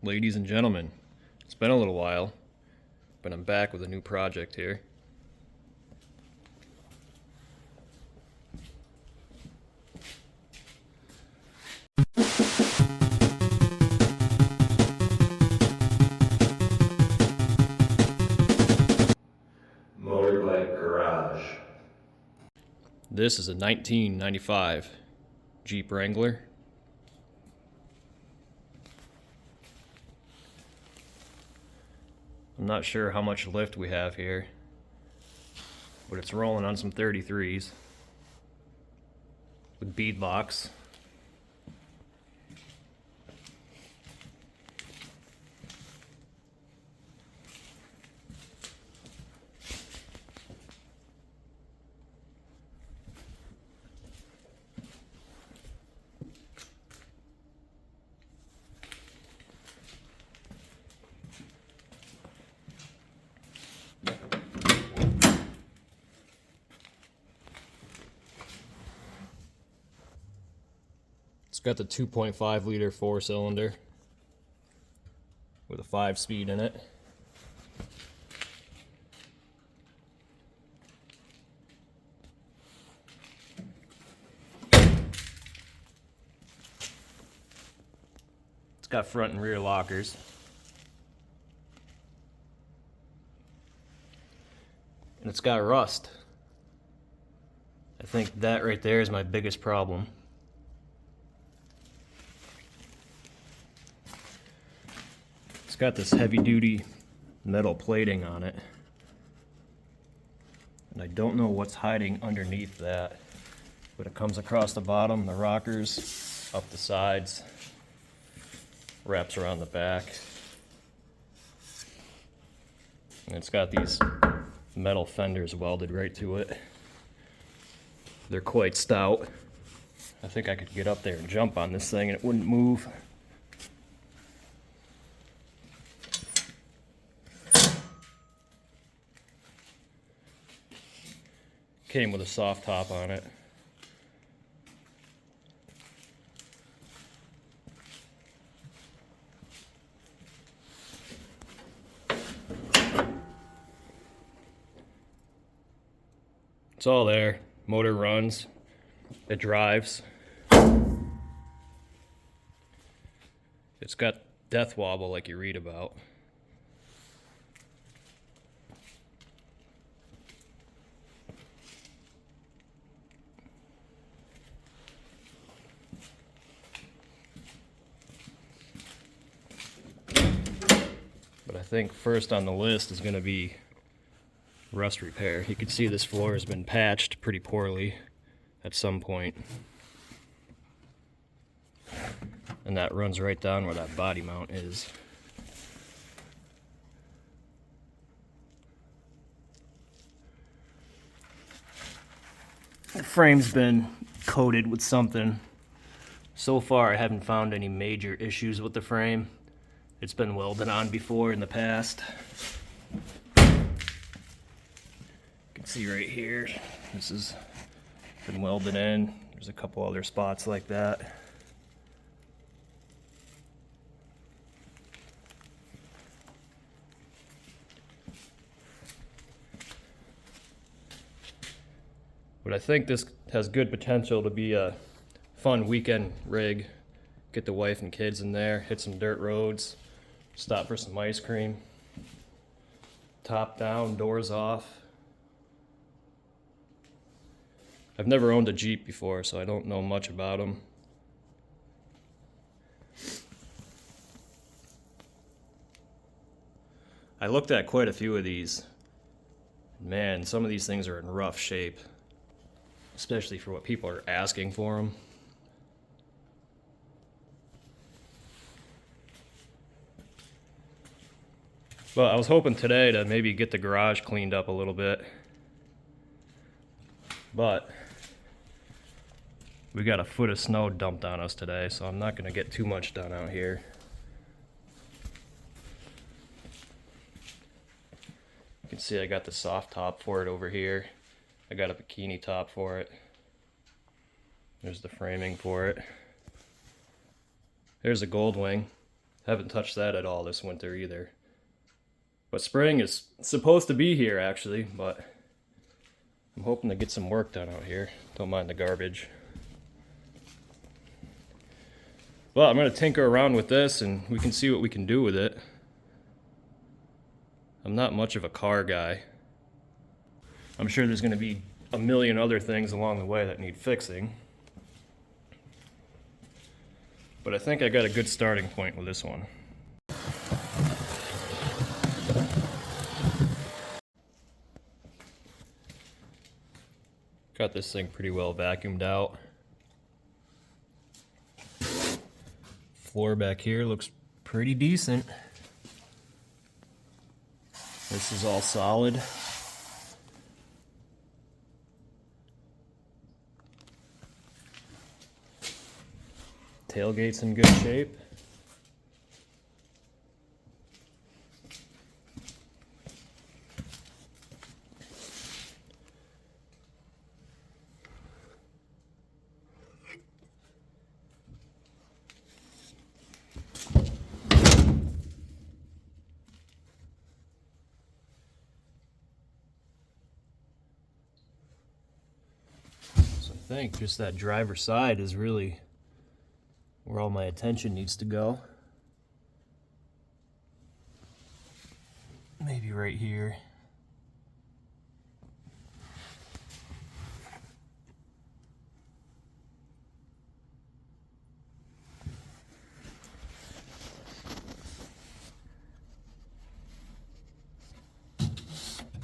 Ladies and gentlemen, it's been a little while, but I'm back with a new project here. Motorbike garage. This is a 1995 Jeep Wrangler. I'm not sure how much lift we have here, but it's rolling on some 33s with bead locks. It's got the 2.5 liter 4-cylinder with a 5-speed in it. It's got front and rear lockers. And it's got rust. I think that right there is my biggest problem. It's got this heavy-duty metal plating on it, and I don't know what's hiding underneath that, but it comes across the bottom, the rockers, up the sides, wraps around the back, and it's got these metal fenders welded right to it. They're quite stout. I think I could get up there and jump on this thing and it wouldn't move. Came with a soft top on it. It's all there. Motor runs. It drives. It's got death wobble like you read about. But I think first on the list is going to be rust repair. You can see this floor has been patched pretty poorly at some point. And that runs right down where that body mount is. The frame's been coated with something. So far I haven't found any major issues with the frame. It's been welded on before in the past. You can see right here, this has been welded in. There's a couple other spots like that. But I think this has good potential to be a fun weekend rig. Get the wife and kids in there, hit some dirt roads, stop for some ice cream. Top down, doors off. I've never owned a Jeep before, so I don't know much about them. I looked at quite a few of these. Man, some of these things are in rough shape, especially for what people are asking for them. But I was hoping today to maybe get the garage cleaned up a little bit. But we got a foot of snow dumped on us today, so I'm not going to get too much done out here. You can see I got the soft top for it over here. I got a bikini top for it. There's the framing for it. There's a gold wing. Haven't touched that at all this winter either. But spring is supposed to be here actually, but I'm hoping to get some work done out here. Don't mind the garbage. Well, I'm going to tinker around with this and we can see what we can do with it. I'm not much of a car guy. I'm sure there's going to be a million other things along the way that need fixing. But I think I got a good starting point with this one. Got this thing pretty well vacuumed out. Floor back here looks pretty decent. This is all solid. Tailgate's in good shape. So I think just that driver's side is really where all my attention needs to go. Maybe right here.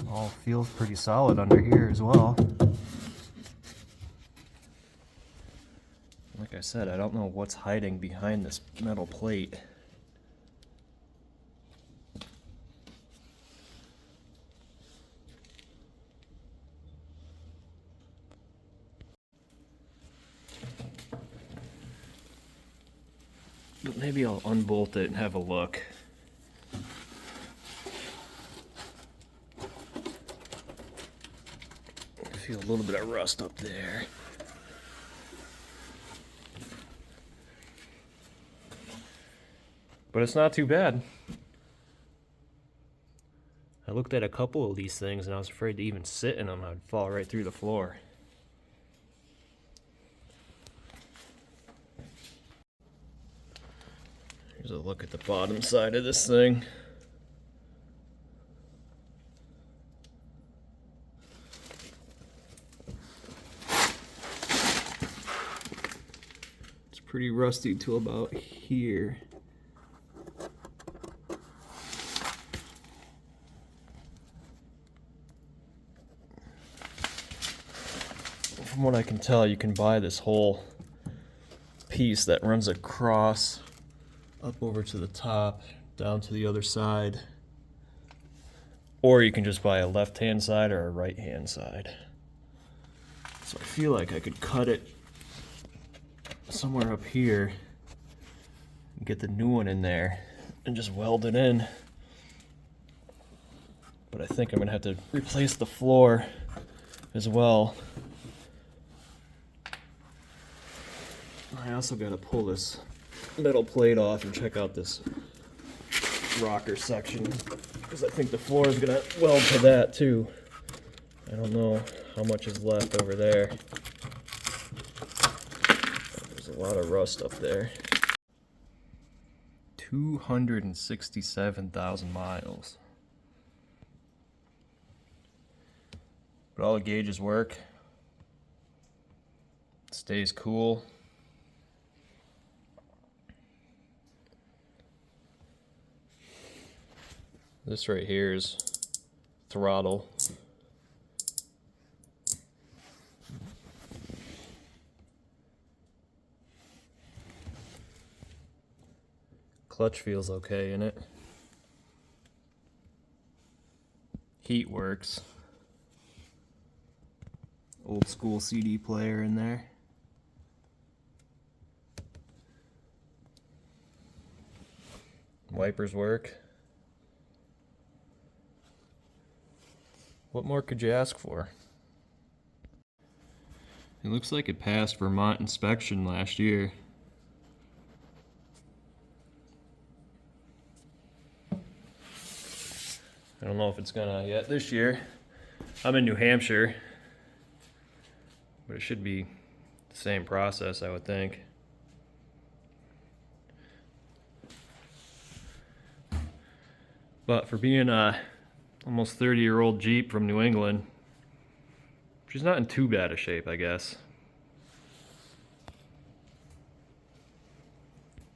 All feels pretty solid under here as well. Like I said, I don't know what's hiding behind this metal plate. But maybe I'll unbolt it and have a look. I feel a little bit of rust up there. But it's not too bad. I looked at a couple of these things and I was afraid to even sit in them. I'd fall right through the floor. Here's a look at the bottom side of this thing. It's pretty rusty to about here. From what I can tell, you can buy this whole piece that runs across, up over to the top, down to the other side. Or you can just buy a left-hand side or a right-hand side. So I feel like I could cut it somewhere up here and get the new one in there and just weld it in. But I think I'm gonna have to replace the floor as well. I also got to pull this metal plate off and check out this rocker section because I think the floor is going to weld to that too. I don't know how much is left over there. There's a lot of rust up there. 267,000 miles. But all the gauges work. It stays cool. This right here is throttle. Clutch feels okay in it. Heat works. Old school CD player in there. Wipers work. What more could you ask for? It looks like it passed Vermont inspection last year. I don't know if it's gonna yet this year. I'm in New Hampshire, but it should be the same process, I would think. But for being a almost 30-year-old Jeep from New England, she's not in too bad a shape, I guess.